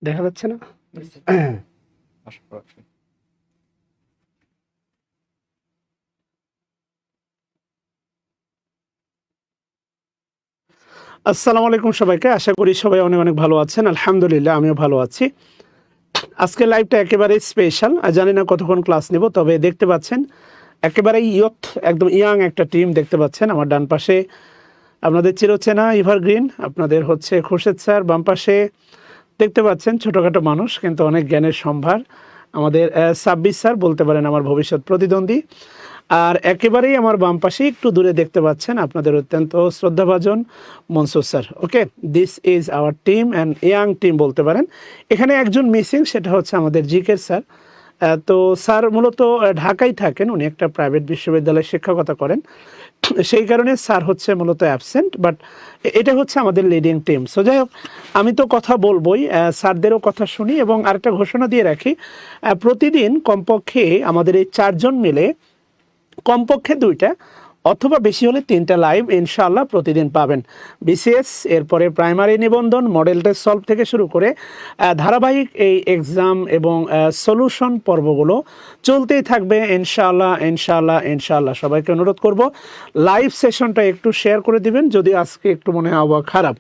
দেখা যাচ্ছে না? আসসালামু আলাইকুম সবাইকে। আশা করি সবাই অনেক অনেক ভালো আছেন। আলহামদুলিল্লাহ আমিও ভালো আছি। আজকে লাইভটা একেবারেই স্পেশাল। জানি না কতক্ষণ ক্লাস নিব, তবে দেখতে পাচ্ছেন একেবারেই একদম ইয়াং একটা টিম দেখতে পাচ্ছেন। আমার ডান পাশে আপনাদের চিরচেনা এভারগ্রিন, আপনাদের হচ্ছে খোরশেদ স্যার। বাম পাশে দেখতে পাচ্ছেন ছোটোখাটো মানুষ কিন্তু অনেক জ্ঞানের সম্ভার, আমাদের সাব্বির স্যার, বলতে পারেন আমার ভবিষ্যৎ প্রতিদ্বন্দ্বী। আর একেবারেই আমার বাম পাশে একটু দূরে দেখতে পাচ্ছেন আপনাদের অত্যন্ত শ্রদ্ধাভাজন Mansur sir. Okay, this is our team and young team বলতে পারেন। এখানে একজন মিসিং, সেটা হচ্ছে আমাদের জিকের স্যার। তো স্যার মূলত ঢাকায় থাকেন, উনি একটা প্রাইভেট বিশ্ববিদ্যালয়ে শিক্ষকতা করেন, সেই কারণে স্যার হচ্ছে মূলত অ্যাবসেন্ট। বাট এটা হচ্ছে আমাদের লিডিং টিম। সো যাই হোক, আমি তো কথা বলবই, স্যারদেরও কথা শুনি। এবং আরেকটা ঘোষণা দিয়ে রাখি, প্রতিদিন কমপক্ষে আমাদের এই 4 জন মিলে কমপক্ষে 2টা অথবা বেশি হলে 3টা লাইভ ইনশাআল্লাহ প্রতিদিন পাবেন। বিসিএস, এরপরে প্রাইমারি নিবন্ধন, মডেল টেস্ট সলভ থেকে শুরু করে ধারাবাহিক এই এক্সাম এবং সলিউশন পর্বগুলো চলতেই থাকবে ইনশাআল্লাহ ইনশাআল্লাহ ইনশাআল্লাহ। সবাইকে অনুরোধ করব লাইভ সেশনটা একটু শেয়ার করে দিবেন। যদি আজকে একটু মনে হয় আবহাওয়া খারাপ,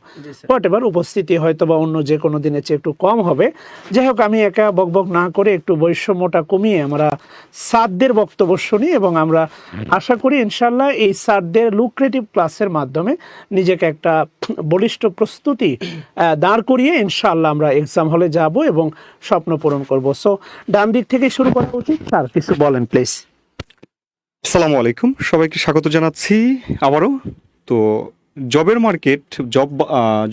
হোয়াট এভার, উপস্থিতি হয়তো বা অন্য যে কোনো দিনের চেয়ে একটু কম হবে। যাই হোক, আমি একা বকবক না করে একটু বৈষম্যটা কমিয়ে আমরা স্যারদের বক্তব্য শুনি এবং আমরা আশা করি ইনশাআল্লাহ এই স্যারদের লুক্রেটিভ ক্লাসের মাধ্যমে নিজেকে একটা বলিষ্ঠ প্রস্তুতি দাঁড় করিয়ে ইনশাআল্লাহ আমরা এক্সাম হলে যাব এবং স্বপ্ন পূরণ করব। সো ডান দিক থেকে শুরু করা উচিত। স্যার কিছু বলেন প্লিজ। আসসালামু আলাইকুম, সবাইকে স্বাগত জানাচ্ছি আবারও। তো জবের মার্কেট,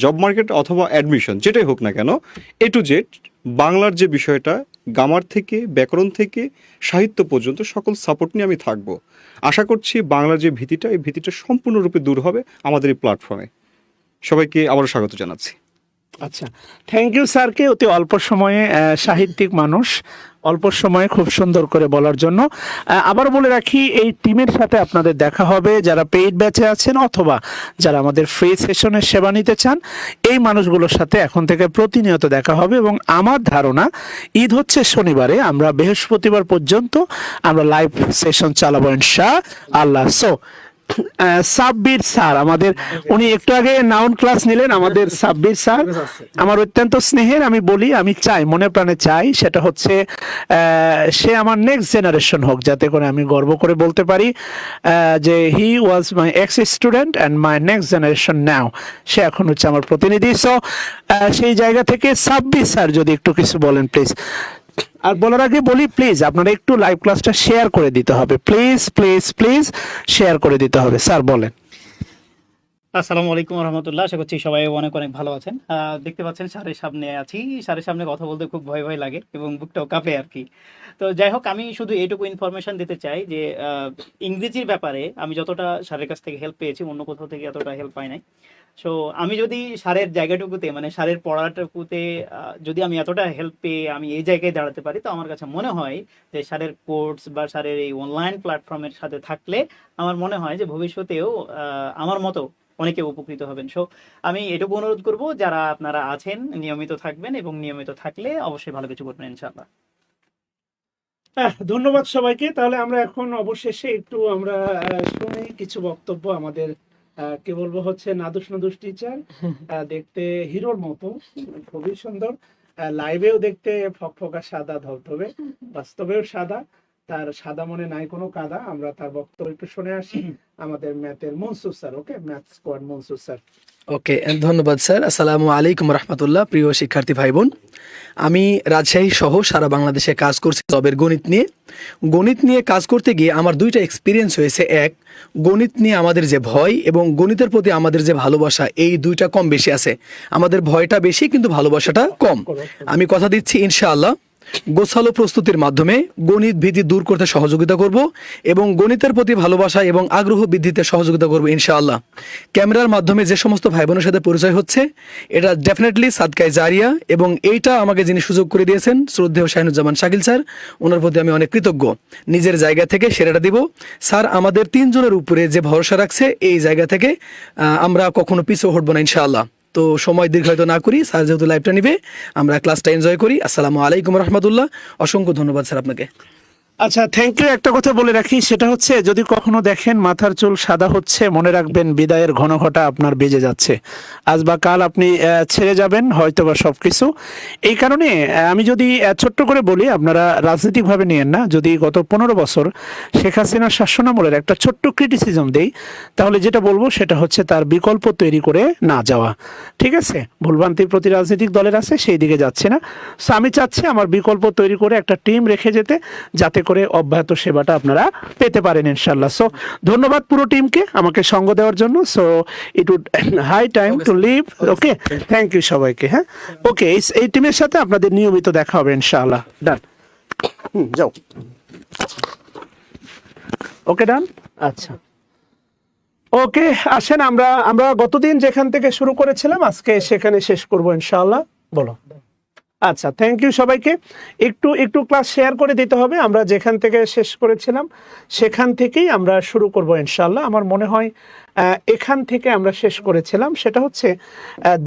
জব মার্কেট অথবা অ্যাডমিশন যেটাই হোক না কেন, এ টু জেড বাংলার যে বিষয়টা, গ্রামার থেকে ব্যাকরণ থেকে সাহিত্য পর্যন্ত সকল সাপোর্ট নিয়ে আমি থাকবো। আশা করছি বাংলার যে ভীতিটা, এই ভীতিটা সম্পূর্ণরূপে দূর হবে আমাদের এই প্ল্যাটফর্মে। সবাইকে আবারও স্বাগত জানাচ্ছি। আচ্ছা, থ্যাংক ইউ স্যারকে অতি অল্প সময়ে, সাহিত্যিক মানুষ, অল্প সময়ে খুব সুন্দর করে বলার জন্য। আবার বলে রাখি, এই টিমের সাথে আপনাদের দেখা হবে যারা পেইড ব্যাচে আছেন অথবা যারা আমাদের ফ্রি সেশনের সেবা নিতে চান। এই মানুষগুলোর সাথে এখন থেকে প্রতিনিয়ত দেখা হবে এবং আমার ধারণা ঈদ হচ্ছে শনিবারে, আমরা বৃহস্পতিবার পর্যন্ত আমরা লাইভ সেশন চালাবো ইনশাআল্লাহ। সো সাব্বির স্যার আমাদের, উনি একটু আগে নাউন ক্লাস নিলেন। আমাদের সাব্বির স্যার আমার অত্যন্ত স্নেহের। আমি বলি, আমি চাই, মনে প্রাণে চাই, সেটা হচ্ছে সে আমার নেক্সট জেনারেশন হোক, যাতে করে আমি গর্ব করে বলতে পারি যে he was my ex student and my next generation now. সে এখন হচ্ছে আমার প্রতিনিধি। সো সেই জায়গা থেকে সাব্বির স্যার যদি একটু কিছু বলেন প্লিজ। আর বলার আগে বলি, প্লিজ আপনারা একটু লাইভ ক্লাসটা শেয়ার করে দিতে হবে, প্লিজ প্লিজ প্লিজ শেয়ার করে দিতে হবে। স্যার বলেন। আসসালামু আলাইকুম রহমতুল্লাহ। আশা করছি সবাই অনেক অনেক ভালো আছেন। দেখতে পাচ্ছেন স্যারের সামনে আছি, স্যারের সামনে কথা বলতে খুব ভয় ভয় লাগে এবং বুকটাও কাঁপে আর কি। তো যাই হোক, আমি শুধু এইটুকু ইনফরমেশন দিতে চাই যে ইংরেজির ব্যাপারে আমি যতটা স্যারের কাছ থেকে হেল্প পেয়েছি, অন্য কোথাও থেকে এতটা হেল্প পাই নাই। সো আমি যদি স্যারের জায়গাটুকুতে, মানে স্যারের পড়াটুকুতে যদি আমি এতটা হেল্প পেয়ে আমি এই জায়গায় দাঁড়াতে পারি, তো আমার কাছে মনে হয় যে স্যারের কোর্স বা স্যারের এই অনলাইন প্ল্যাটফর্মের সাথে থাকলে আমার মনে হয় যে ভবিষ্যতেও আমার মতো অনেকে উপকৃত হবেন। সো আমি এটুকু অনুরোধ করব, যারা আপনারা আছেন নিয়মিত থাকবেন এবং নিয়মিত থাকলে অবশ্যই ভালো কিছু করবেন ইনশাআল্লাহ। ধন্যবাদ সবাইকে। তাহলে আমরা এখন অবশেষে একটু আমরা শুনি কিছু বক্তব্য। আমাদের কে বলবো হচ্ছে নাদুস নাদুস টিচার, দেখতে হিরোর মতো, খুবই সুন্দর। লাইভেও দেখতে ফকফকা সাদা ধবধবে, বাস্তবেও সাদা। তার সাদা মনে নাই কোনো কাদা। আমরা তার বক্তব্য একটু শুনে আসি। আমাদের ম্যাথের মনসুর স্যার। ওকে, ম্যাথ স্কোয়াড মনসুর স্যার। ওকে, ধন্যবাদ স্যার। আসসালামু আলাইকুম রহমতুল্লাহ। প্রিয় শিক্ষার্থী ভাই বোন, আমি রাজশাহী সহ সারা বাংলাদেশে কাজ করছি জবের গণিত নিয়ে কাজ করতে গিয়ে আমার দুইটা এক্সপিরিয়েন্স হয়েছে। এক, গণিত নিয়ে আমাদের যে ভয় এবং গণিতের প্রতি আমাদের যে ভালোবাসা, এই দুইটা কম বেশি আছে। আমাদের ভয়টা বেশি কিন্তু ভালোবাসাটা কম। আমি কথা দিচ্ছি ইনশাআল্লাহ গোছালো প্রস্তুতির মাধ্যমে গণিত ভীতি দূর করতে সহযোগিতা করব এবং গণিতের প্রতি ভালোবাসা এবং আগ্রহ বৃদ্ধিতে সহযোগিতা করব ইনশাআল্লাহ। ক্যামেরার মাধ্যমে যে সমস্ত ভাই বোনের সাথে পরিচয় হচ্ছে, এটা ডেফিনেটলি সাদকায়ে জারিয়া, এবং এইটা আমাকে যিনি সুযোগ করে দিয়েছেন শ্রদ্ধেয় শাহিনুজ্জামান শাকিল স্যার, ওনার প্রতি আমি অনেক কৃতজ্ঞ। নিজের জায়গা থেকে সেরাটা দিব। স্যার আমাদের তিনজনের উপরে যে ভরসা রাখছে, এই জায়গা থেকে আমরা কখনো পিছু হটবো না ইনশাআল্লাহ। তো সময় দীর্ঘায়িত না করি, স্যার যেহেতু লাইভটা নিবে, আমরা ক্লাসটা এনজয় করি। আসসালামু আলাইকুম রহমতুল্লাহ। অসংখ্য ধন্যবাদ স্যার আপনাকে। আচ্ছা, থ্যাংক ইউ। একটা কথা বলে রাখি, সেটা হচ্ছে যদি কখনো দেখেন মাথার চুল সাদা হচ্ছে, মনে রাখবেন বিদায়ের ঘন ঘটা আপনার বেজে যাচ্ছে। আজ বা কাল আপনি ছেড়ে যাবেন হয়তো বা সব কিছু। এই কারণে আমি যদি ছোট্ট করে বলি, আপনারা রাজনৈতিকভাবে নিয়েন না, যদি গত 15 বছর শেখ হাসিনার শাসনামলের একটা ছোট্ট ক্রিটিসিজম দেই, তাহলে যেটা বলবো সেটা হচ্ছে তার বিকল্প তৈরি করে না যাওয়া। ঠিক আছে, ভুলভ্রান্তির প্রতি রাজনৈতিক দলের আছে, সেই দিকে যাচ্ছে না। সো আমি চাচ্ছি আমার বিকল্প তৈরি করে একটা টিম রেখে যেতে, যাতে করে অব্যাহত সেবাটা আপনারা পেতে পারেন ইনশাল্লাহ। সো ধন্যবাদ পুরো টিমকে আমাকে সঙ্গ দেওয়ার জন্য। So it would high time to leave. Okay, thank you সবাইকে। হ্যাঁ, ওকে, এই টিমের সাথে আপনাদের নিয়মিত দেখা হবে ইনশাআল্লাহ। ডান, যাও। ওকে, ডান। আচ্ছা, ওকে, আসেন আমরা গতদিন যেখান থেকে শুরু করেছিলাম আজকে সেখানে শেষ করব ইনশাআল্লাহ। বলো। আচ্ছা, থ্যাংক ইউ সবাইকে। একটু ক্লাস শেয়ার করে দিতে হবে। আমরা যেখান থেকে শেষ করেছিলাম সেখান থেকেই আমরা শুরু করব ইনশাআল্লাহ। আমার মনে হয় এখান থেকে আমরা শেষ করেছিলাম, সেটা হচ্ছে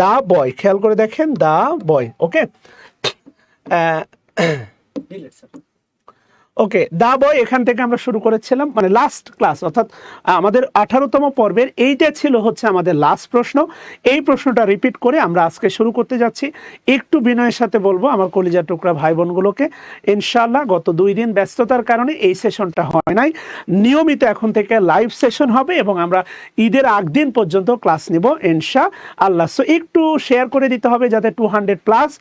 দা বয়। খেয়াল করে দেখেন, দা বয়। ওকে, ওকে, দা বয় এখান থেকে আমরা শুরু করেছিলাম, মানে লাস্ট ক্লাস, অর্থাৎ আমাদের 18তম পর্বের এইটা ছিল হচ্ছে আমাদের লাস্ট প্রশ্ন। এই প্রশ্নটা রিপিট করে আমরা আজকে শুরু করতে যাচ্ছি। একটু বিনয়ের সাথে বলবো আমার কলিজার টুকরা ভাই বোনগুলোকে, ইনশাআল্লাহ গত 2 দিন ব্যস্ততার কারণে এই সেশনটা হয় নাই। নিয়মিত এখন থেকে লাইভ সেশন হবে এবং আমরা ঈদের আগ দিন পর্যন্ত ক্লাস নিব ইনশাআল্লাহ। সো একটু শেয়ার করে দিতে হবে যাতে 200+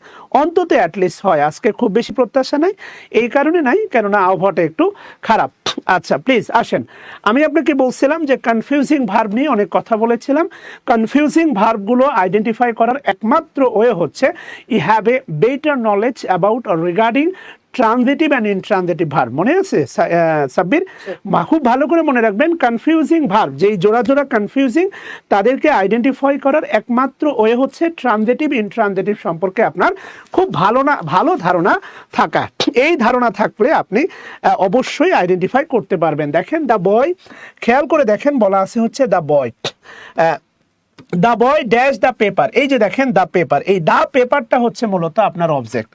অন্তত অ্যাটলিস্ট হয়। আজকে খুব বেশি প্রত্যাশা নাই, এই কারণে নাই কেননা আবহাওয়াটা একটু খারাপ। আচ্ছা, প্লিজ আসেন। আমি আপনাকে বলছিলাম যে কনফিউজিং ভার্ব নিয়ে অনেক কথা বলেছিলাম। কনফিউজিং ভার্বগুলো আইডেন্টিফাই করার একমাত্র ওয়ে হচ্ছে you have a better knowledge about or regarding transitive and intransitive verb. মনে আছে সাব্বির? খুব ভালো করে মনে রাখবেন, কনফিউজিং ভার্ব যেই জোড়া জোড়া কনফিউজিং, তাদেরকে আইডেন্টিফাই করার একমাত্র ওয়ে হচ্ছে ট্রানজিটিভ ইনট্রানজিটিভ সম্পর্কে আপনার খুব ভালো ধারণা থাকা। এই ধারণা থাকলে আপনি অবশ্যই আইডেন্টিফাই করতে পারবেন। দেখেন দ্য বয়, খেয়াল করে দেখেন, বলা আছে হচ্ছে the boy, the boy dash the paper. এই যে দেখেন দ্য পেপার, এই দ্য পেপারটা হচ্ছে মূলত আপনার অবজেক্ট।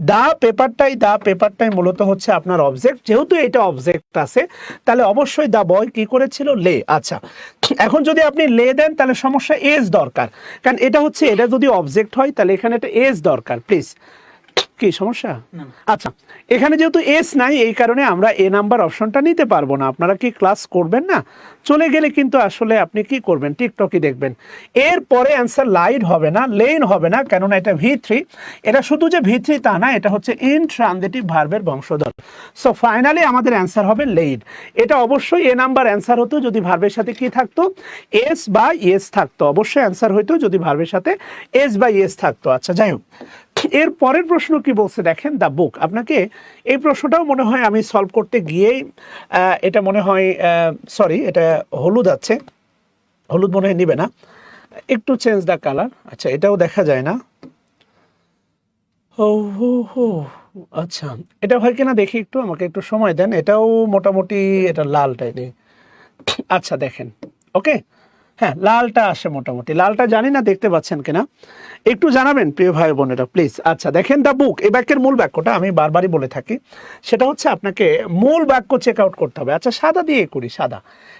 দ্য পেপারটাই মূলত হচ্ছে আপনার অবজেক্ট। যেহেতু এটা অবজেক্ট আছে, তাহলে অবশ্যই দ্য বয় কি করেছিল? লে। আচ্ছা, এখন যদি আপনি লে দেন তাহলে সমস্যা এজ দরকার, কারণ এটা যদি অবজেক্ট হয় তাহলে এখানে একটা এজ দরকার। প্লিজ, কি সমস্যা? আচ্ছা, এখানে যেহেতু এস নাই, এই কারণে আমরা এ নাম্বার অপশনটা নিতে পারবো না। আপনারা কি ক্লাস করবেন না? চলে গেলে কিন্তু আসলে আপনি কি করবেন? টিকটকই দেখবেন। এরপরে অ্যান্সার লাইট হবে না, লেন হবে না, কেননা এটা V3। এটা শুধু যে V3 তা না, এটা হচ্ছে ইনট্রানজিটিভ ভার্বের বংশধর। সো ফাইনালি আমাদের অ্যান্সার হবে লেইড। এটা অবশ্যই এ নাম্বার অ্যান্সার হতো যদি ভার্বের সাথে কি থাকতো? এস বা ইয়েস থাকতো। অবশ্যই অ্যান্সার হইতো যদি ভার্বের সাথে এস বা ইয়েস থাকতো। আচ্ছা, যাই হোক, এর পরের প্রশ্ন কি বলছে দেখেন, দ্য বুক। আপনাকে এই প্রশ্নটাও মনে হয় আমি সলভ করতে গিয়েই এটা মনে হয় সরি, এটা হলুদ আছে, হলুদ মনে হয় নিবে না, একটু চেঞ্জ দ্য কালার। আচ্ছা, এটাও দেখা যায় না। হো, আচ্ছা, এটা হয় কিনা দেখি একটু, আমাকে একটু সময় দেন। এটাও মোটামুটি এটা লালটাই নেই। আচ্ছা, দেখেন, ওকে, হ্যাঁ, লালটা আসে মোটামুটি। লালটা জানি না দেখতে পাচ্ছেন কিনা, একটু জানাবেন প্রিয় ভাই বোনেরা প্লিজ। আচ্ছা, দেখেন দ্য বুক, এই বাক্যের মূল বাক্যটা আমি বারবারই বলে থাকি, সেটা হচ্ছে আপনাকে মূল বাক্য চেক আউট করতে হবে। আচ্ছা, সাদা দিয়ে করি, সাদা,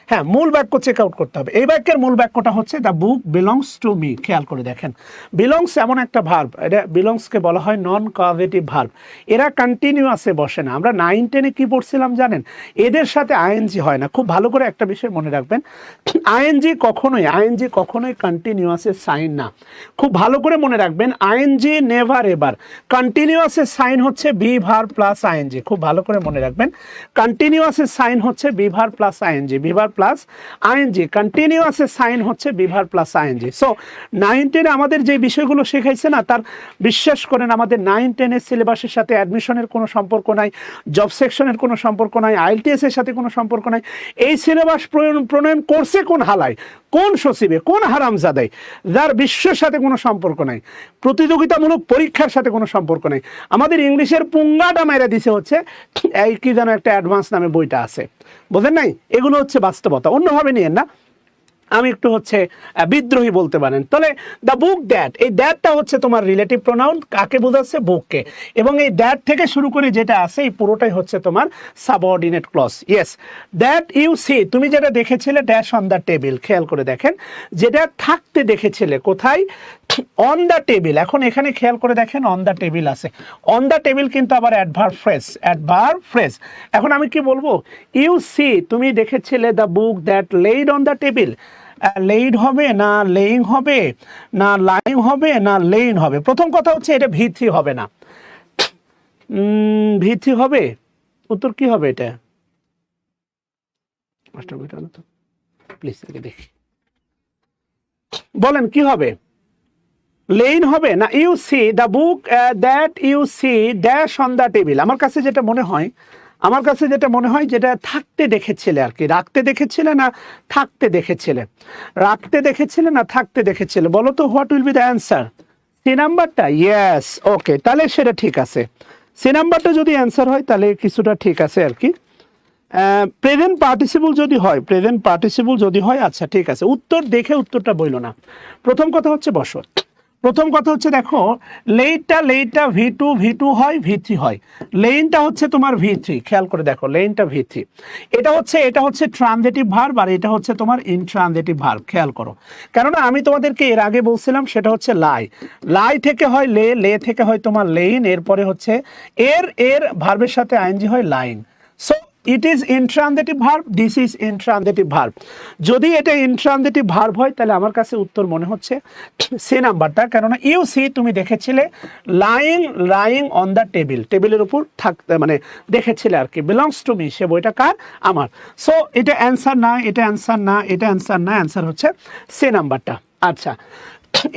হ্যাঁ, মূল বাক্য চেক আউট করতে হবে। এই বাক্যের মূল বাক্যটা হচ্ছে the book belongs to me. খেয়াল করে দেখেন, বিলংস এমন একটা ভার্ব, এটা বিলংসকে বলা হয় নন কজেটিভ ভার্ব। এরা কন্টিনিউয়াসে বসে না। আমরা 9, 10-এ কি পড়ছিলাম জানেন? এদের সাথে আইএনজি হয় না। খুব ভালো করে একটা বিষয় মনে রাখবেন, আইএনজি কখন কখনোই কন্টিনিউয়াসের সাইন না। খুব ভালো করে মনে রাখবেন, আইএনজি নেভার এভার। কন্টিনিউয়াসের সাইন হচ্ছে বি ভার প্লাস আইএনজি। খুব ভালো করে মনে রাখবেন, কন্টিনিউয়াসের সাইন হচ্ছে be verb plus ING, be verb plus ING. কন্টিনিউয়াসের সাইন হচ্ছে be verb plus ING. So 9-10 আমাদের যে বিষয়গুলো শেখাইছে না, তার বিশ্বাস করেন আমাদের 9-10 সিলেবাসের সাথে অ্যাডমিশনের কোনো সম্পর্ক নাই, জব সেকশনের কোনো সম্পর্ক নাই, IELTS এর সাথে কোনো সম্পর্ক নাই। এই সিলেবাস প্রণয়ন করছে কোন হালায়, কোন সচিবে, কোন হারামজাদায়, যার বিশ্বের সাথে কোনো সম্পর্ক নাই, প্রতিযোগিতামূলক পরীক্ষার সাথে কোনো সম্পর্ক নাই। আমাদের ইংলিশের পুঙ্গাটা মেরে দিছে হচ্ছে এই কি যেন একটা অ্যাডভান্স নামে বইটা আছে, বোঝেন নাই? এগুলো হচ্ছে বাস্তবতা, অন্যভাবে নিয়েন না। আমি একটু হচ্ছে বিদ্রোহী বলতে পারেন। তাহলে দ্য বুক দ্যাট, এই দ্যাটটা হচ্ছে তোমার রিলেটিভ প্রোনাউন, কাকে বোঝাচ্ছে? বুককে। এবং এই দ্যাট থেকে শুরু করে যেটা আছে এই পুরোটাই হচ্ছে তোমার subordinate clause. Yes, that you see, তুমি যেটা দেখেছিলে ড্যাশ অন দ্য টেবিল, খেয়াল করে দেখেন, যেটা থাকতে দেখেছিলে কোথায়? On the table. এখন এখানে খেয়াল করে দেখেন অন দ্য টেবিল আছে, অন দ্য টেবিল কিন্তু আবার অ্যাডভার্ব ফ্রেজ, অ্যাডভার্ব ফ্রেজ। এখন আমি কি বলবো? ইউ সি, তুমি দেখেছিলে the book that laid on the table. Laid হবে না লেইং হবে, না লাইং হবে, না লেইন হবে? প্রথম কথা হচ্ছে এটা ভিত্তি হবে না, ভিত্তি হবে। উত্তর কি হবে এটা? মাস্টার বইটা না তো, প্লিজ দেখি, বলেন কি হবে? লেইন হবে না you see the book that you see dash on the table? আমার কাছে যেটা মনে হয় যেটা থাকতে দেখেছিলে আর কি, রাখতে দেখেছিলে না থাকতে দেখেছিলে, রাখতে দেখেছিলে না থাকতে দেখেছিলে? বলো তো, what will be the answer? C নাম্বারটা? ইয়েস, ওকে, তাহলে সেটা ঠিক আছে। সি নাম্বারটা যদি অ্যান্সার হয় তাহলে কিছুটা ঠিক আছে আর কি। প্রেজেন্ট পার্টিসিপল যদি হয় আচ্ছা ঠিক আছে। উত্তর দেখে উত্তরটা বইল না। প্রথম কথা হচ্ছে বসো, প্রথম কথা হচ্ছে দেখো, লেইটটা ভি টু হয়, ভি3 হয়। লেইনটা হচ্ছে তোমার ভি3, খেয়াল করে দেখো, লেইনটা ভি3। এটা হচ্ছে ট্রানজিটিভ ভার্ব, আর এটা হচ্ছে তোমার ইনট্রানজিটিভ ভার্ব, খেয়াল করো। কেননা আমি তোমাদেরকে এর আগে বলছিলাম সেটা হচ্ছে লাই থেকে হয় লে থেকে হয় তোমার লেইন, এরপরে হচ্ছে এর ভার্বের সাথে আইএনজি হয় line. So it is intransitive verb, this is intransitive verb. যদি এটা ইনট্রানজিটিভ ভার্ব হয় তাহলে আমার কাছে উত্তর মনে হচ্ছে সি নাম্বারটা। কেননা ইউ সি, তুমি দেখেছিলে লাইং অন দ্য টেবিল, টেবিলের উপর থাকতে মানে দেখেছিলে আর কি। বিলংস টু মি, সে বইটা কার? আমার। সো এটা অ্যান্সার না, এটা অ্যান্সার না, এটা অ্যান্সার না, অ্যান্সার হচ্ছে সি নাম্বারটা। আচ্ছা,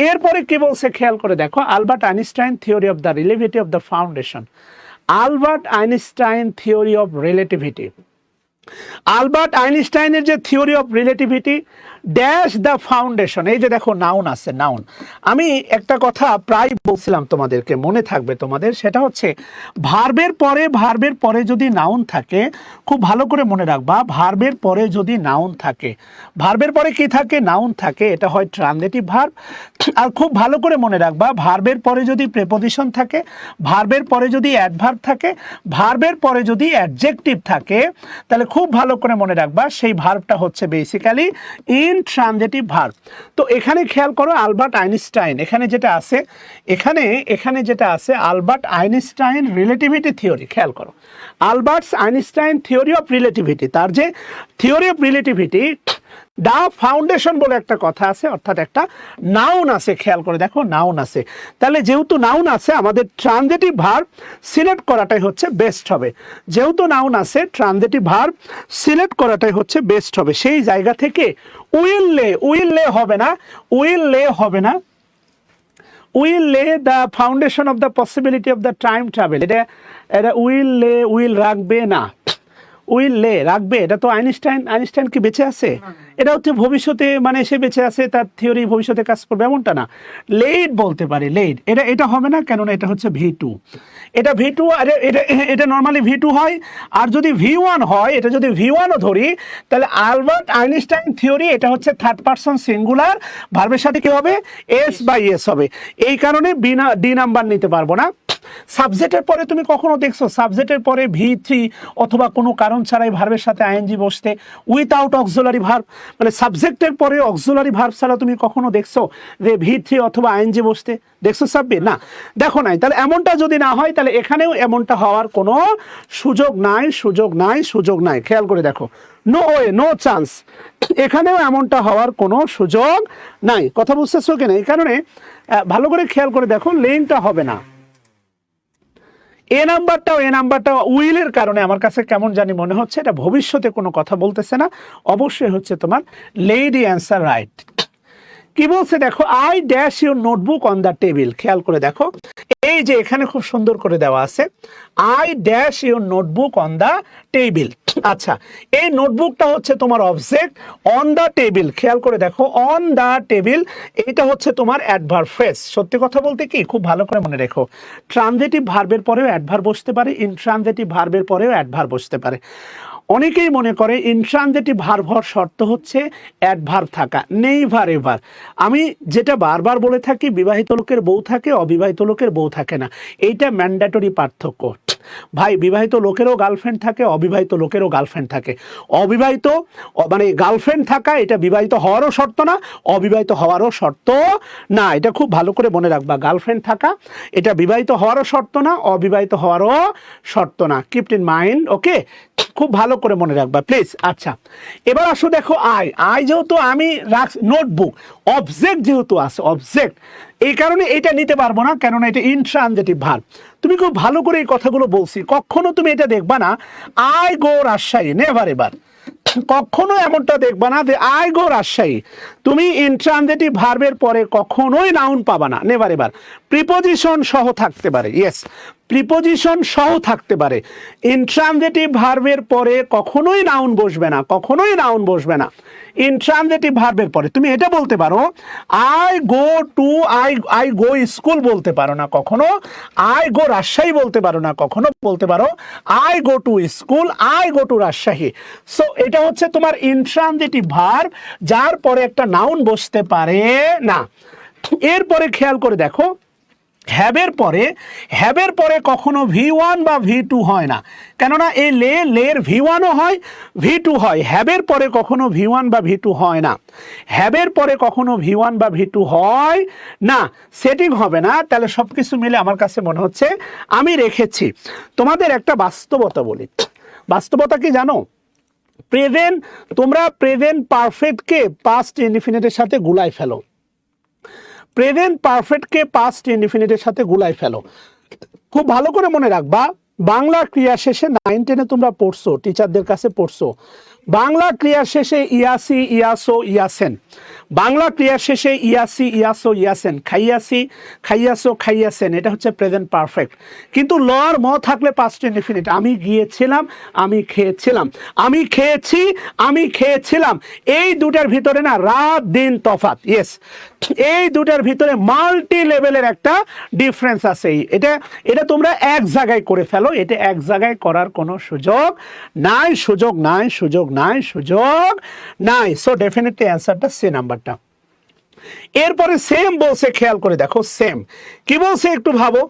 এরপরে কি বলছে খেয়াল করে দেখো, Albert Einstein theory of the relativity of the foundation. Albert Einstein theory of relativity, Albert আইনস্টাইনের যে theory of relativity dash the foundation. এই যে দেখো নাউন আছে, নাউন। আমি একটা কথা প্রায় বলছিলাম তোমাদেরকে, মনে থাকবে তোমাদের, সেটা হচ্ছে ভার্বের পরে যদি নাউন থাকে, খুব ভালো করে মনে রাখবা, ভার্বের পরে যদি নাউন থাকে, ভার্বের পরে কি থাকে? নাউন থাকে, এটা হয় ট্রানজিটিভ ভার্ব। আর খুব ভালো করে মনে রাখবা, ভার্বের পরে যদি প্রেপোজিশন থাকে, ভার্বের পরে যদি অ্যাডভার্ব থাকে, ভার্বের পরে যদি অ্যাডজেক্টিভ থাকে, তাহলে খুব ভালো করে মনে রাখবা সেই ভার্বটা হচ্ছে বেসিক্যালি ইনট্রানজিটিভ ভার্ব। তো এখানে খেয়াল করো, আলবার্ট আইনস্টাইন, এখানে যেটা আছে আলবার্ট আইনস্টাইন রিলেটিভিটি থিওরি, খেয়াল করো, Albert Einstein theory of relativity, তার যে theory of relativity the foundation বলে একটা কথা আছে, অর্থাৎ একটা নাউন আছে, খেয়াল করে দেখো নাউন আছে। তাহলে যেহেতু নাউন আছে, আমাদের ট্রানজিটিভ ভার্ব সিলেক্ট করাটাই হচ্ছে বেস্ট হবে। যেহেতু নাউন আছে, ট্রানজিটিভ ভার্ব সিলেক্ট করাটাই হচ্ছে বেস্ট হবে। সেই জায়গা থেকে উইল লে হবে না, উইল লে the foundation of the possibility of the time travel, এটা উইল রাখবে না, উইল লে রাখবে। এটা তো আইনস্টাইন কি বেঁচে আছে? এটা হচ্ছে ভবিষ্যতে, মানে সে বেঁচে আছে, তার থিওরি ভবিষ্যতে কাজ করবে এমনটা না। লেইড বলতে পারে, লেইড, এটা হবে না, কেননা এটা হচ্ছে ভি2, এটা ভি2, এটা নর্মালি ভি2 হয়। আর যদি ভি1 হয়, এটা যদি ভি1ও ধরি, তাহলে আলবার্ট আইনস্টাইন থিওরি এটা হচ্ছে থার্ড পারসন সিঙ্গুলার, ভার্বের সাথে কি হবে? এস বাই এস হবে। এই কারণে ডি নাম্বার নিতে পারবো না। সাবজেক্টের পরে তুমি কখনো দেখছো সাবজেক্টের পরে ভি3 অথবা কোনো কারণ কারণ ছাড়াই ভার্বের সাথে আইএনজি বসতে, উইথআউট অক্সিলারি ভার্ব, মানে সাবজেক্টের পরে অক্সিলারি ভার্ব ছাড়া তুমি কখনো দেখছো যে V3 অথবা আইএনজি বসতে? দেখছো সাব্বির? না, দেখো নাই। তাহলে এমনটা যদি না হয় তাহলে এখানেও এমনটা হওয়ার কোনো সুযোগ নাই, সুযোগ নাই, সুযোগ নাই। খেয়াল করে দেখো, নো ওয়ে, নো চান্স, এখানেও এমনটা হওয়ার কোনো সুযোগ নাই। কথা বুঝতেছো কিনা? এই কারণে ভালো করে খেয়াল করে দেখো, লেনটা হবে না। এ নাম্বারটাও উইলের কারণে আমার কাছে কেমন জানি মনে হচ্ছে এটা ভবিষ্যতে কোনো কথা বলতেছে না, অবশ্যই হচ্ছে তোমার লেডি অ্যান্সার রাইট। কি বলছে দেখো, I dash your notebook on the table. খেয়াল করে দেখো, এই যে এখানে খুব সুন্দর করে দেওয়া আছে, I dash your notebook on the table. আচ্ছা, এই নোটবুকটা হচ্ছে তোমার অবজেক্ট, অন দ্য টেবিল। খেয়াল করে দেখো, অন দ্য টেবিল এটা হচ্ছে তোমার অ্যাডভার্ব ফ্রেজ। সত্যি কথা বলতে কি, খুব ভালো করে মনে রেখো, ট্রানজিটিভ ভার্বের পরেও অ্যাডভার্ব বসতে পারে, ইনট্রানজিটিভ ভার্বের পরেও অ্যাডভার্ব বসতে পারে। অনেকেই মনে করে ইনট্রানজিটিভ ভার্ব হওয়ার শর্ত হচ্ছে অ্যাডভার্ব থাকা, নেইভার এভার। আমি যেটা বারবার বলে থাকি, বিবাহিত লোকের বউ থাকে, অবিবাহিত লোকের বউ থাকে না, এইটা ম্যান্ডেটরি পার্থক্য। ভাই, বিবাহিত লোকেরও গার্লফ্রেন্ড থাকে, অবিবাহিত লোকেরও গার্লফ্রেন্ড থাকে। অবিবাহিত মানে গার্লফ্রেন্ড থাকা এটা বিবাহিত হওয়ারও শর্ত না, অবিবাহিত হওয়ারও শর্ত না। এটা খুব ভালো করে মনে রাখবা, গার্লফ্রেন্ড থাকা এটা বিবাহিত হওয়ারও শর্ত না, অবিবাহিত হওয়ারও শর্ত না। কিপ ইন মাইন্ড, ওকে? খুব ভালো করে মনে রাখবা প্লিজ। আচ্ছা, এবার আসো দেখো, আই যেহেতু আমি নোটবুক, অবজেক্ট যেহেতু আছে, অবজেক্ট, এই কারণে এটা নিতে পারবো না, কেননা এটা ইনট্রানজিটিভ ভার্ব। তুমি খুব ভালো করে এই কথাগুলো বলছি, কখনো তুমি এটা দেখবা না I go Rajshahi, never ever. কখনো এমনটা দেখবা না যে আই গো রাজশাহী, তুমি ইনট্রানজিটিভ ভার্বের পরে কখনোই নাউন পাবা না, নেভার এভার। প্রিপোজিশন সহ থাকতে পারে, ইয়েস, প্রিপোজিশন সহ থাকতে পারে। ইনট্রানজিটিভ ভার্বের পরে কখনোই নাউন বসবে না, কখনোই নাউন বসবে না ইনট্রানজিটিভ ভার্বের পরে। তুমি এটা বলতে পারো I go to, I go school বলতে পারো না কখনো, আই গো রাজশাহী বলতে পারো না কখনো, বলতে পারো I go to school, I go to Rajshahi. So এটা হচ্ছে তোমার ইনট্রানজিটিভ ভার্ব, যার পরে একটা নাউন বসতে পারে না। এরপরে খেয়াল করে দেখো, হ্যাবের পরে কখনো V1 বা V2 হয় না, কেননা এই লের V1ও হয়, V2 হয়। হ্যাবের পরে কখনো V1 বা V2 হয় না, হ্যাবের পরে কখনো V1 বা V2 হয় না, সেটিং হবে না। তাহলে সব কিছু মিলে আমার কাছে মনে হচ্ছে আমি রেখেছি। তোমাদের একটা বাস্তবতা বলি, বাস্তবতা কি জানো? তোমরা প্রেজেন্ট পারফেক্টকে পাস্ট ইনডিফিনিটের সাথে গুলাই ফেলো, প্রেজেন্ট পারফেক্টকে পাস্ট ইনডিফিনিটের সাথে গুলাই ফেলো। খুব ভালো করে মনে রাখবা, বাংলা ক্রিয়া শেষে 9, 10-এ তোমরা পড়ছো, টিচারদের কাছে পড়ছো, বাংলা ক্রিয়া শেষে ইয়াসি, ইয়াসো, ইয়াসেন। বাংলা ক্রিয়া শেষে ইয়াসি, ইয়াসো, ইয়াসেন, খাইয়াসি, খাইয়াসো, খাইয়াসেন, এটা হচ্ছে প্রেজেন্ট পারফেক্ট। কিন্তু ল আর ম থাকলে পাস্ট ইনডিফিনিট। আমি গিয়েছিলাম, আমি খেয়েছিলাম, আমি খেয়েছি, আমি খেয়েছিলাম, এই দুটার ভিতরে না রাত দিন তফাৎ। ইয়েস, এই দুটার ভিতরে মাল্টি লেভেলের একটা ডিফারেন্স আছে। এটা তোমরা এক জায়গায় করে ফেলো, এটা এক জায়গায় করার কোনো সুযোগ নাই, সুযোগ নাই, সুযোগ নাই, সুযোগ নাই। সো ডেফিনেটলি অ্যান্সারটা সি নাম্বারটা। এরপরে সেম বলছে, খেয়াল করে দেখো, সেম কি বলছে একটু ভাবো।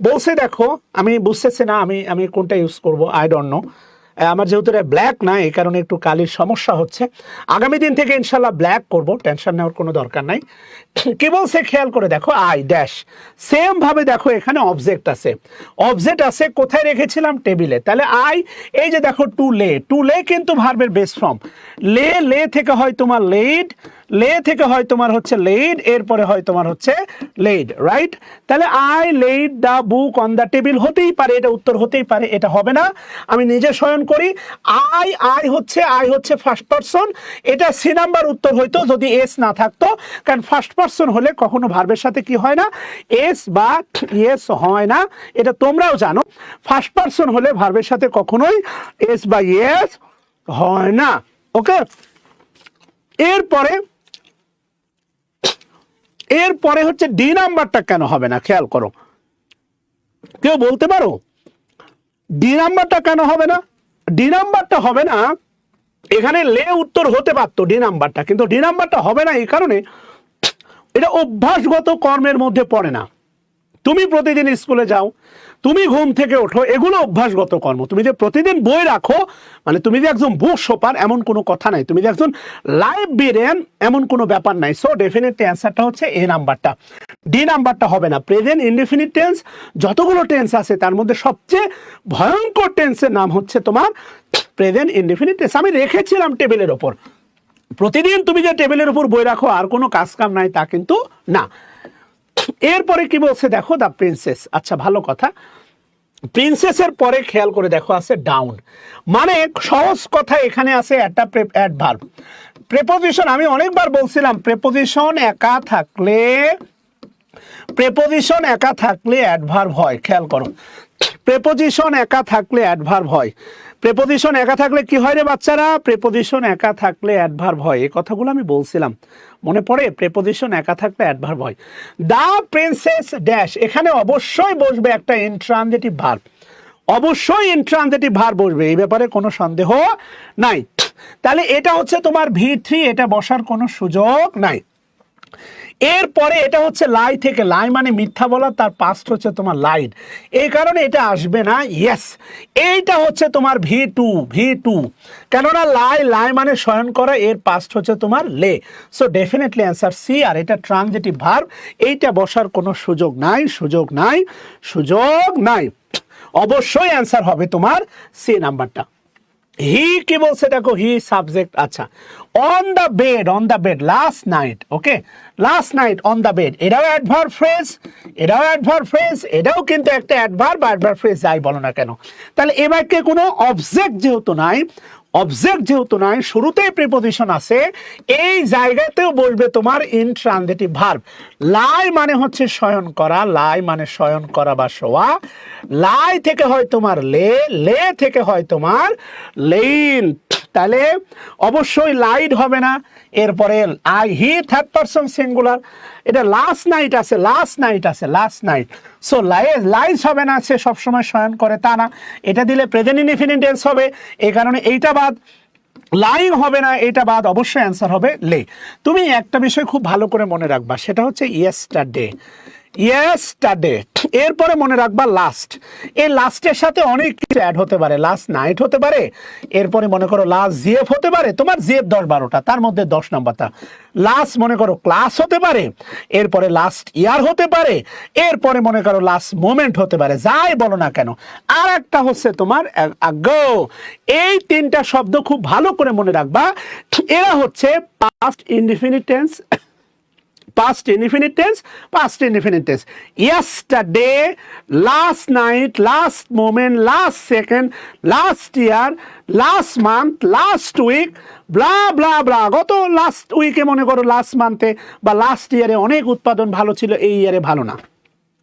বলছে দেখো, আমি বুঝতেছি না আমি কোনটা ইউজ করব, আই ডোন্ট নো। আমার যেহেতু এটা ব্ল্যাক না, এই কারণে একটু কালির সমস্যা হচ্ছে। আগামী দিন থেকে ইনশাল্লাহ ব্ল্যাক করব, টেনশন নেওয়ার কোনো দরকার নাই। কি বলছে খেয়াল করে দেখো, আই ড্যাশ, সেম ভাবে দেখো এখানে অবজেক্ট আছে, অবজেক্ট আছে কোথায় রেখেছিলাম? টেবিলে। তাহলে আই, এই যে দেখো টু লে কিন্তু ভার্বের বেস ফর্ম। লে থেকে হয় তোমার লেড, লে থেকে হয় তোমার হচ্ছে লেড, এরপরে হয় তোমার হচ্ছে লেড, রাইট? তাহলে I laid the book on the table হতেই পারে, এটা উত্তর হতেই পারে, এটা হবে না। আমি নিজে শয়ন করি, আই হচ্ছে ফার্স্ট পারসন, এটা সি নাম্বার উত্তর হইতো যদি এস না থাকতো, কারণ ফার্স্ট পারসন হলে কখনো ভার্বের সাথে কি হয় না? এস বা ইয়েস হয় না, এটা তোমরাও জানো। ফার্স্ট পারসন হলে ভার্বের সাথে কখনোই এস বা ইয়েস হয় না, ওকে? এরপরে হচ্ছে ডি নাম্বারটা কেন হবে না? খেয়াল করো, কেউ বলতে পারো ডি নাম্বারটা কেন হবে না? ডি নাম্বারটা হবে না, এখানে লে উত্তর হতে পারতো ডি নাম্বারটা, কিন্তু ডি নাম্বারটা হবে না এই কারণে এটা অভ্যাসগত কর্মের মধ্যে পড়ে না। তুমি প্রতিদিন স্কুলে যাও, তুমি ঘুম থেকে ওঠো, এগুলো অভ্যাসগত কর্ম। তুমি যে প্রতিদিন বই রাখো, মানে তুমি যে একজন বুক শোপার এমন কোনো কথা নাই, তুমি যে একজন লাইব্রেরিয়ান এমন কোনো ব্যাপার নাই। সো ডেফিনেটলি অ্যান্সারটা হচ্ছে এ নাম্বারটা, ডি নাম্বারটা হবে না। প্রেজেন্ট ইনডেফিনিট টেন্স, যতগুলো টেন্স আছে তার মধ্যে সবচেয়ে ভয়ঙ্কর টেন্সের নাম হচ্ছে তোমার প্রেজেন্ট ইনডেফিনিট টেন্স। আমি রেখেছিলাম টেবিলের ওপর। প্রতিদিন তুমি যে টেবিলের উপর বই রাখো আর কোনো কাজ কাম নাই তা কিন্তু না। এরপরে কি বলছে দেখো, দ্য প্রিন্সেস। আচ্ছা ভালো কথা, প্রিন্সেসের পরে খেয়াল করে দেখো আছে ডাউন, মানে সহজ কথা এখানে আছে একটা অ্যাডভার্ব। প্রেপোজিশন আমি অনেকবার বলছিলাম, প্রেপোজিশন একা থাকলে অ্যাডভার্ব হয়। খেয়াল করো, প্রেপোজিশন একা থাকলে অ্যাডভার্ব হয়। প্রেপোজিশন একা থাকলে কি হয় রে বাচ্চারা? প্রেপোজিশন একা থাকলে অ্যাডভার্ব হয়। এই কথাগুলো আমি বলছিলাম, মনে পড়ে? প্রেপোজিশন একা থাকলে অ্যাডভার্ব হয়। দ্য প্রিন্সেস ড্যাশ, এখানে অবশ্যই বসবে একটা ইন্ট্রানজিটিভ ভার্ব, অবশ্যই ইন্ট্রানজিটিভ ভার্ব বসবে, এই ব্যাপারে কোনো সন্দেহ নাই। তাহলে এটা হচ্ছে তোমার V3, এটা বসার কোনো সুযোগ নাই। এরপরে এটা হচ্ছে লাই থেকে, লাই মানে মিথ্যা বলা, তার পাস্ট হচ্ছে তোমার লাইড, এই কারণে এটা আসবে না। ইয়েস, এইটা হচ্ছে তোমার V2, কেননা লাই মানে শয়ন করা, এর পাস্ট হচ্ছে তোমার lay. So definitely answer C. আর এটা ট্রানজিটিভ ভার্ব, এইটা বসার কোনো সুযোগ নাই। অবশ্যই অ্যান্সার হবে তোমার সি নাম্বারটা। হি কি বলছে দেখো, হি সাবজেক্ট। আচ্ছা, on the bed last night, okay, last night on the bed, এটাও অ্যাডভার্ব ফ্রেজ, এটাও কিন্তু একটা অ্যাডভার্ব ফ্রেজ, যাই বলো না কেন। তাহলে এ বাক্যে কোনো অবজেক্ট যেহেতু নাই, শুরুতেই প্রিপোজিশন আছে, এই জায়গাতেও বসবে তোমার ইনট্রানজিটিভ ভার্ব। লাই মানে হচ্ছে শয়ন করা, বা শোয়া। লাই থেকে হয় তোমার লে থেকে হয় তোমার লেইন, তাহলে অবশ্যই লাইড হবে না। এরপরে হি থার্ড পারসন সিঙ্গুলার, এটা লাস্ট নাইট। সো লাইজ হবে না, সে সবসময় শয়ন করে তা না, এটা দিলে প্রেজেন্ট ইনডিফিনিট টেন্স হবে, এই কারণে এইটা বাদ। লাইং হবে না, এটা বাদ, অবশ্যই অ্যান্সার হবে লে। তুমি একটা বিষয় খুব ভালো করে মনে রাখবা, সেটা হচ্ছে ইয়েস্টারডে। এরপরে মনে রাখবা লাস্ট, এই লাস্টের সাথে অনেক কিছু অ্যাড হতে পারে, লাস্ট নাইট হতে পারে, এরপরে মনে করো লাস্ট জিএফ হতে পারে, তোমার জিএফ 10-12টা, তার মধ্যে 10 নাম্বারটা লাস্ট মনে করো ক্লাস হতে পারে, এরপরে লাস্ট ইয়ার হতে পারে, এরপরে মনে করো লাস্ট মোমেন্ট হতে পারে, যাই বলো না কেন। আর একটা হচ্ছে তোমার আগো। এই তিনটা শব্দ খুব ভালো করে মনে রাখবা, এরা হচ্ছে past indefinite tense, past indefinite tense. Yesterday, last night, last moment, last second, last year, last month, last week, blah. গত লাস্ট উইকে মনে করো, লাস্ট মান্থে বা লাস্ট ইয়ারে অনেক উৎপাদন ভালো ছিল, এই ইয়ারে ভালো না।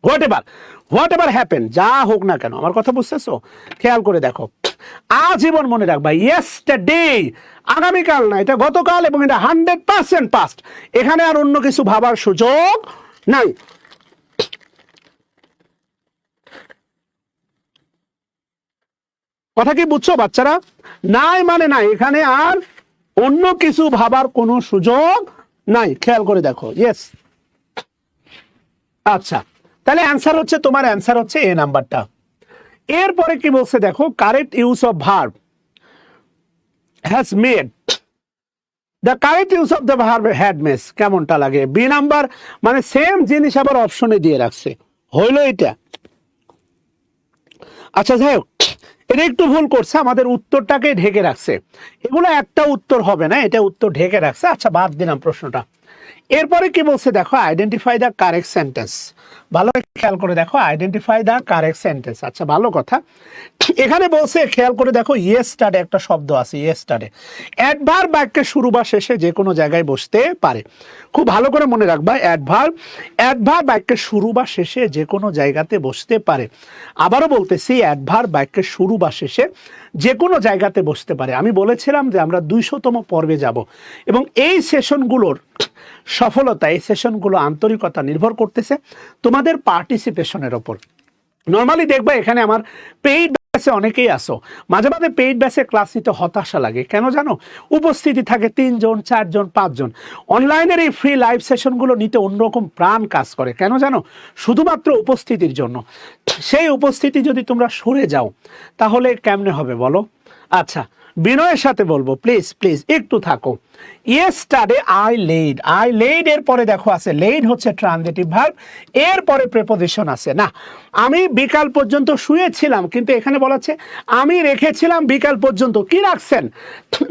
হোয়াট এভার হ্যাপেন, যা হোক না কেন, আমার কথা বুঝতেছো? খেয়াল করে দেখো, আজীবন মনে রাখবা, ইয়েস্টারডে আগামীকাল না, এটা গতকাল, এবং এটা 100% পাস্ট, এখানে আর অন্য কিছু ভাবার সুযোগ নাই। কথা কি বুঝছো বাচ্চারা? নাই মানে নাই, এখানে আর অন্য কিছু ভাবার কোনো সুযোগ নাই। খেয়াল করে দেখো, ইয়েস। আচ্ছা, তাহলে অ্যান্সার হচ্ছে তোমার এ নাম্বারটা। এরপরে কি বলছে দেখো, correct use of verb has made, the correct use of the verb had mess. কেমনটা লাগে? বি নাম্বার, মানে সেম জিনিস আবার অপশনে দিয়ে রাখছে, হইলো এটা। আচ্ছা যাই হোক, এটা একটু ভুল করছে, আমাদের উত্তরটাকে ঢেকে রাখছে, এগুলো একটা উত্তর হবে না, এটা উত্তর ঢেকে রাখছে। আচ্ছা, বাদ দিলাম প্রশ্নটা। এরপরে কি বলছে দেখো, আইডেন্টিফাই দ্য কারেক্ট সেন্টেন্স। ভালো খেয়াল করে দেখো, আইডেন্টিফাই দ্য কারেক্ট সেন্টেন্স। আচ্ছা ভালো কথা, এখানে বলছে খেয়াল করে দেখো, ইয়েস্টারডে একটা শব্দ আছে, ইয়েস্টারডে অ্যাডভার্ব বাক্যের শুরু বা শেষে যে কোনো জায়গায় বসতে পারে। খুব ভালো করে মনে রাখবা, অ্যাডভার্ব বাক্যের শুরু বা শেষে যে কোনো জায়গাতে বসতে পারে। আবারও বলতেছি, অ্যাডভার্ব বাক্যের শুরু বা শেষে যে কোনো জায়গাতে বসতে পারে। আমি বলেছিলাম যে আমরা 200তম পর্বে যাব, এবং এই সেশনগুলোর সফলতা, এই সেশনগুলো আন্তরিকতা নির্ভর করতেছে তোমাদের পার্টিসিপেশনের ওপর। নর্মালি দেখবা এখানে আমার পেইড ব্যাচ ব্যাচে অনেকেই আসো, মাঝে মাঝে পেইড ব্যাচে ক্লাস নিতে হতাশা লাগে, কেন জানো? উপস্থিতি থাকে 3 জন 4 জন 5 জন। অনলাইনের এই ফ্রি লাইভ সেশনগুলো নিতে অন্যরকম প্রাণ কাজ করে, কেন জানো? শুধুমাত্র উপস্থিতির জন্য। সেই উপস্থিতি যদি তোমরা সরে যাও তাহলে কেমনে হবে বলো? আচ্ছা, বিনয়ের সাথে বলবো প্লিজ প্লিজ একটু থাকো। ইয়েস্টারডে আই লেড এর পরে দেখো আছে, লেড হচ্ছে ট্রানজিটিভ ভার্ব, এর পরে প্রেপোজিশন আছে। না, আমি বিকাল পর্যন্ত শুয়েছিলাম, কিন্তু এখানে বলা আছে আমি রেখেছিলাম বিকাল পর্যন্ত, কি রাখছেন?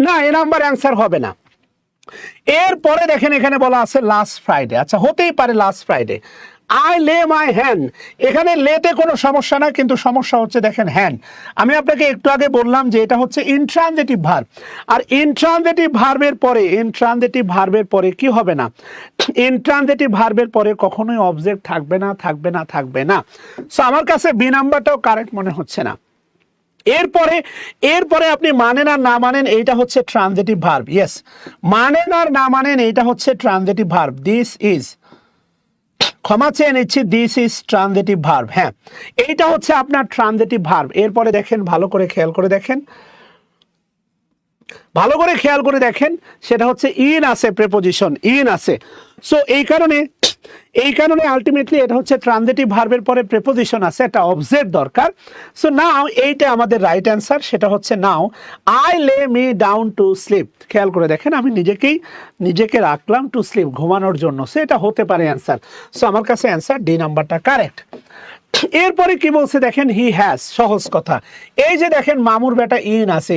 না, এ নাম্বার অ্যান্সার হবে না। এরপরে দেখেন এখানে বলা আছে লাস্ট ফ্রাইডে, আচ্ছা হতেই পারে লাস্ট ফ্রাইডে। আই লে মাই হ্যান্ড, এখানে লেতে কোনো সমস্যা না, কিন্তু সমস্যা হচ্ছে দেখেন হ্যান্ড। আমি আপনাকে একটু আগে বললাম যে এটা হচ্ছে ইনট্রানজিটিভ ভার্ব, আর ইনট্রানজিটিভ ভার্বের পরে কি হবে না? ইনট্রানজিটিভ ভার্বের পরে কখনোই অবজেক্ট থাকবে না। সো আমার কাছে বি নাম্বারটাও কারেক্ট মনে হচ্ছে না। এরপরে আপনি মানেন আর না মানেন এইটা হচ্ছে ট্রানজিটিভ ভার্ব। ইয়েস, মানেন আর না মানেন এইটা হচ্ছে ট্রানজিটিভ ভার্ব। দিস ইজ, ক্ষমা চেয়ে নিচ্ছি, দিস ইজ ট্রানজিটিভ ভার্ব। হ্যাঁ, এইটা হচ্ছে আপনার ট্রানজিটিভ ভার্ব। এরপরে দেখেন, ভালো করে খেয়াল করে দেখেন, সেটা হচ্ছে ইন আছে, প্রেপোজিশন ইন আছে। সো এই কারণে আলটিমেটলি এটা হচ্ছে ট্রানজিটিভ ভার্বের পরে প্রেপোজিশন আছে, একটা অবজেক্ট দরকার। সো নাও এইটা আমাদের রাইট অ্যান্সার, সেটা হচ্ছে নাও আই লে মি ডাউন টু স্লিপ। খেয়াল করে দেখেন, আমি নিজেকে রাখলাম টু স্লিপ, ঘুমানোর জন্য। সো এটা হতে পারে অ্যান্সার। সো আমার কাছে অ্যান্সার ডি নাম্বারটা কারেক্ট। এরপরে কি বলছে দেখেন, হি হ্যাজ, সহজ কথা। এই যে দেখেন মামুর বেটা ইন আছে,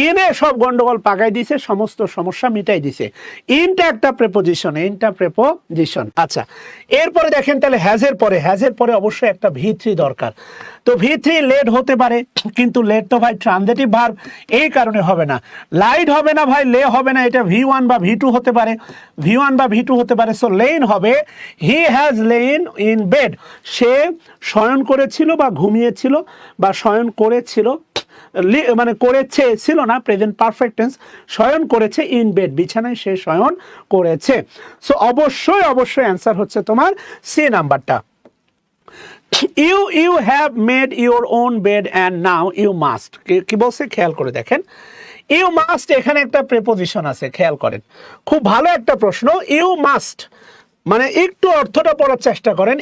ইনে সব গন্ডগোল পাকাই দিছে, সমস্ত সমস্যা মিটাই দিছে। ইনটা একটা প্রেপোজিশন। আচ্ছা, এরপরে দেখেন তাহলে হ্যাজের পরে অবশ্যই একটা ভি3 দরকার। তো ভি3 লেট হতে পারে, কিন্তু লেট তো ভাই ট্রানজিটিভ ভার্ব, এই কারণে হবে না। লাইট হবে না ভাই, লে হবে না, এটা ভি1 বা ভি2 হতে পারে। সো লেইন হবে, he has lain in bed, সে শয়ন করেছিল বা ঘুমিয়েছিল বা শয়ন করেছিল, মানে করেছে ছিল না, প্রেজেন্ট পারফেক্ট টেন্স, শয়ন করেছে ইন বেড, বিছানায় সে শয়ন করেছে। সো অবশ্যই অ্যান্সার হচ্ছে তোমার সি নাম্বারটা। You have made your own bed and now you must, কি বলছে খেয়াল করে দেখেন। ইউ মাস্ট, এখানে একটা প্রেপোজিশন আছে, খেয়াল করেন, খুব ভালো একটা প্রশ্ন। ইউ মাস্ট মানে একটু অর্থটা পড়ার চেষ্টা করেন।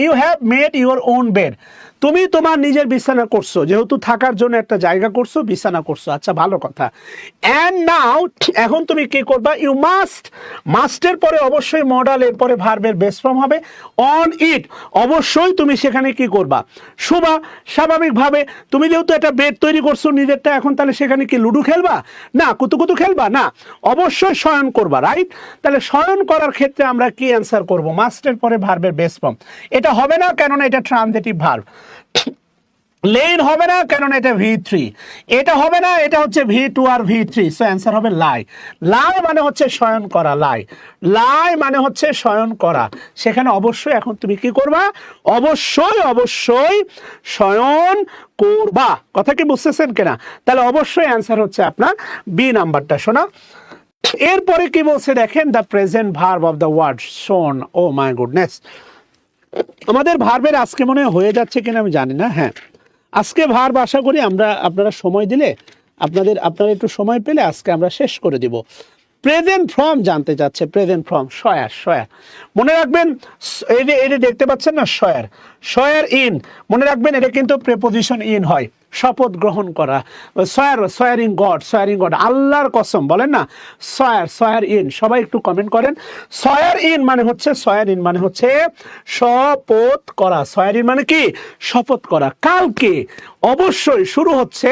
You have made your own bed, তুমি তোমার নিজের বিছানা করছো, যেহেতু থাকার জন্য একটা জায়গা করছো, বিছানা করছো। আচ্ছা, ভালো কথা। অ্যান্ড নাও, এখন তুমি কি করবা? ইউ মাস্টের পরে অবশ্যই মডাল, এর পরে ভার্বের বেস ফর্ম হবে অন ইট। অবশ্যই তুমি সেখানে কি করবা? শুবা। স্বাভাবিকভাবে তুমি যেহেতু একটা বেড তৈরি করছো নিজেরটা, এখন তাহলে সেখানে কি লুডো খেলবা? না। কুতুকুতু খেলবা? না, অবশ্যই শয়ন করবা, রাইট? তাহলে শয়ন করার ক্ষেত্রে আমরা কি অ্যান্সার করব? মাস্টের পরে ভার্বের বেস ফর্ম। এটা হবে না, কেননা এটা ট্রানজিটিভ ভার্ব। লেন হবে না, কেননা এটা ভি3। এটা হবে না, এটা হচ্ছে ভি2 আর ভি3। সো অ্যান্সার হবে লাই। লাই মানে হচ্ছে শয়ন করা, লাই মানে হচ্ছে শয়ন করা। সেখানে অবশ্যই এখন তুমি কি করবা? অবশ্যই শয়ন করবা। কথা কি বুঝতেছেন কিনা? তাহলে অবশ্যই অ্যান্সার হচ্ছে আপনার বি নাম্বারটা। শোনা, এরপরে কি বলছে দেখেন, the present verb of the word shone. Oh my goodness, আমাদের ভার্বের আজকে মনে হয়ে যাচ্ছে কিনা আমি জানি না। হ্যাঁ, আজকে ভার্ব আশা করি আপনারা সময় দিলে, আপনারা একটু সময় পেলে আজকে আমরা শেষ করে দিব। প্রেজেন্ট ফর্ম জানতে চাচ্ছে, প্রেজেন্ট ফর্ম শয়ার। মনে রাখবেন, এই যে দেখতে পাচ্ছেন না, শয়ার ইন, মনে রাখবেন এটা কিন্তু প্রেপোজিশন ইন হয়। শপথ গ্রহণ করা, সোয়ারিং গড, আল্লাহর কসম বলেন না, সোয়ার ইন। সবাই একটু কমেন্ট করেন। সোয়ার ইন মানে হচ্ছে শপথ করা। সোয়ার ইন মানে কি? শপথ করা। কালকে অবশ্যই শুরু হচ্ছে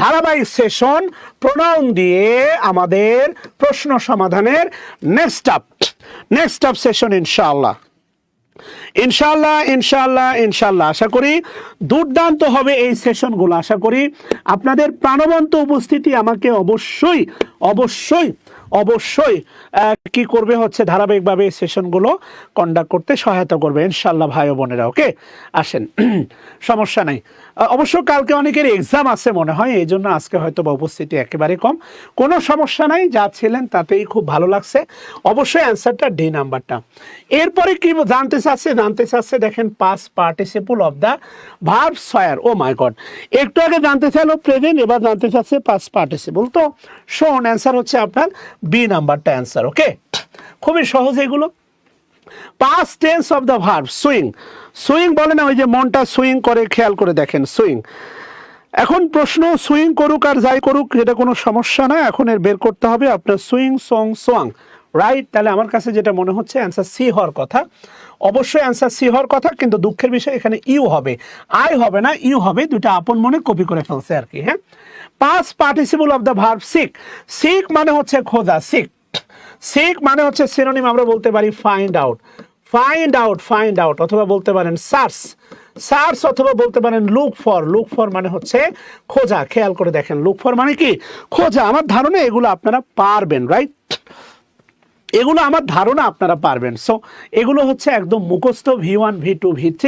ধারাবাহিক সেশন প্রোনাউন দিয়ে আমাদের প্রশ্ন সমাধানের নেক্সট আপ সেশন ইনশাআল্লাহ আশা করি দুর্দান্ত হবে এই সেশনগুলো। আশা করি আপনাদের প্রাণবন্ত উপস্থিতি আমাকে অবশ্যই কি করবে হচ্ছে ধারাবাহিকভাবে এই সেশনগুলো কন্ডাক্ট করতে সহায়তা করবে ইনশাল্লাহ ভাই ও বোনেরা। ওকে, আসেন, সমস্যা নাই। অবশ্য কালকে অনেকের এক্সাম আছে মনে হয়, এই জন্য আজকে হয়তো বা উপস্থিতি একেবারে কম। কোনো সমস্যা নাই, যা ছিলেন তাতেই খুব ভালো লাগছে। অবশ্যই অ্যান্সারটা ডি নাম্বারটা। এরপরে কি জানতে চাচ্ছে দেখেন past participle of the verb swear. Oh my god, একটু আগে জানতে চাইলো প্রেজেন্ট, এবার জানতে চাচ্ছে পাস্ট পার্টিসিপল। তো শোন, অ্যান্সার হচ্ছে আপনার বি নাম্বারটা অ্যান্সার। ওকে, খুবই সহজ এগুলো। Past tense of the verb swing. Swing বলে না ওই যে মনটা সুইং করে, খেয়াল করে দেখেন সুইং। এখন প্রশ্ন, সুইং করুক আর যাই করুক এটা কোনো সমস্যা না, এখন এর বের করতে হবে আপনার সুইং সং সোয়াং, রাইট? তাহলে আমার কাছে যেটা মনে হচ্ছে অ্যান্সার সি হওয়ার কথা। অবশ্যই অ্যান্সার সি হওয়ার কথা, কিন্তু দুঃখের বিষয় এখানে ইউ হবে, আই হবে না, ইউ হবে। দুইটা আপন মনে কপি করে ফেলছে আর কি। হ্যাঁ, past participle of the verb seek. Seek মানে হচ্ছে খোঁজা, সিক। সিক মানে হচ্ছে সিনোনিম আমরা বলতে পারি ফাইন্ড আউট, ফাইন্ড আউট, অথবা বলতে পারেন সার্চ, অথবা বলতে পারেন লুক ফর মানে হচ্ছে খোঁজা। খেয়াল করে দেখেন, লুক ফর মানে কি খোঁজা। আমার ধারণা এগুলো আপনারা পারবেন, রাইট? এগুলো আমার ধারণা আপনারা পারবেন। সো এগুলো হচ্ছে একদম মুখস্থ, V1 V2 V3,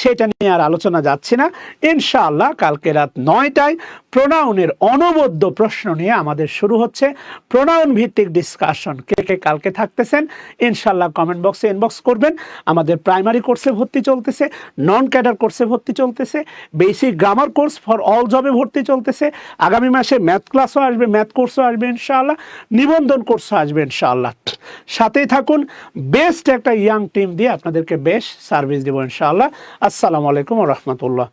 সেটা নিয়ে আর আলোচনা যাচ্ছে না। ইনশাআল্লাহ কালকে রাত 9টায় প্রোনাউনের অনবদ্য প্রশ্ন নিয়ে আমাদের শুরু হচ্ছে প্রোনাউন ভিত্তিক ডিসকাশন। কে কে কালকে থাকতেছেন ইনশাআল্লাহ কমেন্ট বক্সে ইনবক্স করবেন। আমাদের প্রাইমারি কোর্সে ভর্তি চলতেছে, নন ক্যাডার কোর্সে ভর্তি চলতেছে, basic grammar course for all জবে ভর্তি চলতেছে। আগামী মাসে ম্যাথ ক্লাসও আসবে, ম্যাথ কোর্সও আসবে ইনশাআল্লাহ, নিবন্ধন কোর্সও আসবে ইনশাআল্লাহ। সাথেই থাকুন, বেস্ট একটা ইয়াং টিম দিয়ে আপনাদেরকে বেশ সার্ভিস দেবো ইনশাআল্লাহ। আসসালামু আলাইকুম ওয়া রাহমাতুল্লাহ।